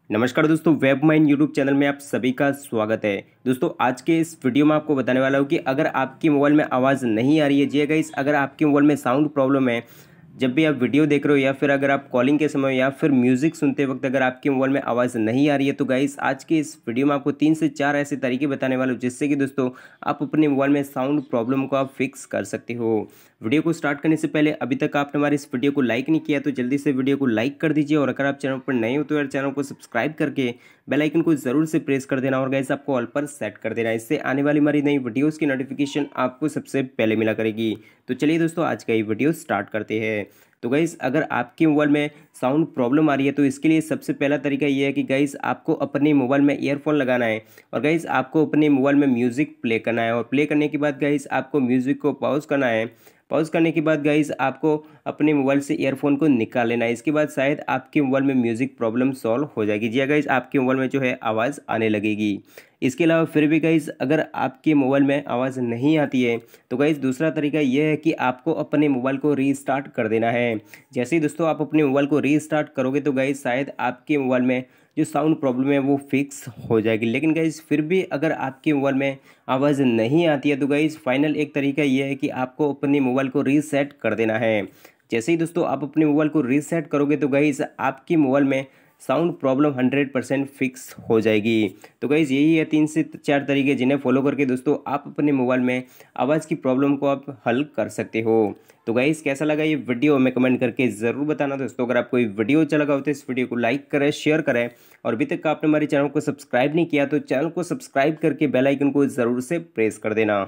नमस्कार दोस्तों, web mine YouTube channel में आप सभी का स्वागत है। दोस्तों आज के इस वीडियो में आपको बताने वाला हूँ कि अगर आपके मोबाइल में आवाज़ नहीं आ रही है, जी गाइस, अगर आपके मोबाइल में साउंड प्रॉब्लम है, जब भी आप वीडियो देख रहे हो या फिर अगर आप कॉलिंग के समय या फिर म्यूजिक सुनते वक्त अगर आपके मोबाइल में आवाज़ नहीं आ रही है, तो गाइस आज के इस वीडियो में आपको 3 से 4 ऐसे तरीके बताने वाला हूँ जिससे कि दोस्तों आप अपने मोबाइल में साउंड प्रॉब्लम को आप फिक्स कर सकते हो। वीडियो को स्टार्ट करने से पहले अभी तक आपने हमारे इस वीडियो को लाइक नहीं किया तो जल्दी से वीडियो को लाइक कर दीजिए, और अगर आप चैनल पर नए हो तो यार चैनल को सब्सक्राइब करके बेल आइकन को जरूर से प्रेस कर देना, और गाइस आपको ऑल पर सेट कर देना। इससे आने वाली हमारी नई वीडियोस की नोटिफिकेशन आपको सबसे पहले मिला करेगी। तो चलिए दोस्तों आज का ये वीडियो स्टार्ट करते हैं। तो गाइस अगर आपके मोबाइल में साउंड प्रॉब्लम आ रही है तो इसके लिए सबसे पहला तरीका ये है कि गाइस आपको अपने मोबाइल में ईयरफोन लगाना है, और गाइस आपको अपने मोबाइल में म्यूजिक प्ले करना है, और प्ले करने के बाद गाइस आपको म्यूजिक को पॉज करना है। पॉज करने के बाद गाइस आपको अपने मोबाइल से ईयरफोन को निकाल लेना है। इसके बाद शायद आपके मोबाइल में म्यूजिक प्रॉब्लम सॉल्व हो जाएगी। जी गाइस, आपके मोबाइल में जो है आवाज़ आने लगेगी। इसके अलावा फिर भी गाइस अगर आपके मोबाइल में आवाज़ नहीं आती है तो गाइस दूसरा तरीका यह है कि आपको अपने मोबाइल को रीस्टार्ट कर देना है। जैसे ही दोस्तों आप अपने मोबाइल को रीस्टार्ट करोगे तो गाइस शायद आपके मोबाइल में जो साउंड प्रॉब्लम है वो फिक्स हो जाएगी। लेकिन गाइस फिर भी अगर आपके मोबाइल में आवाज़ नहीं आती है तो गाइस फाइनल एक तरीका ये है कि आपको अपने मोबाइल को रीसेट कर देना है। जैसे ही दोस्तों आप अपने मोबाइल को रीसेट करोगे तो गाइस आपके मोबाइल में साउंड प्रॉब्लम 100% फिक्स हो जाएगी। तो गाइज़ यही है 3 से 4 तरीके जिन्हें फॉलो करके दोस्तों आप अपने मोबाइल में आवाज़ की प्रॉब्लम को आप हल कर सकते हो। तो गाइज़ कैसा लगा ये वीडियो हमें कमेंट करके ज़रूर बताना। दोस्तों अगर आपको ये वीडियो अच्छा लगा हो तो इस वीडियो को लाइक करें, शेयर करें, और अभी तक आपने हमारे चैनल को सब्सक्राइब नहीं किया तो चैनल को सब्सक्राइब करके बेल आइकन को ज़रूर से प्रेस कर देना।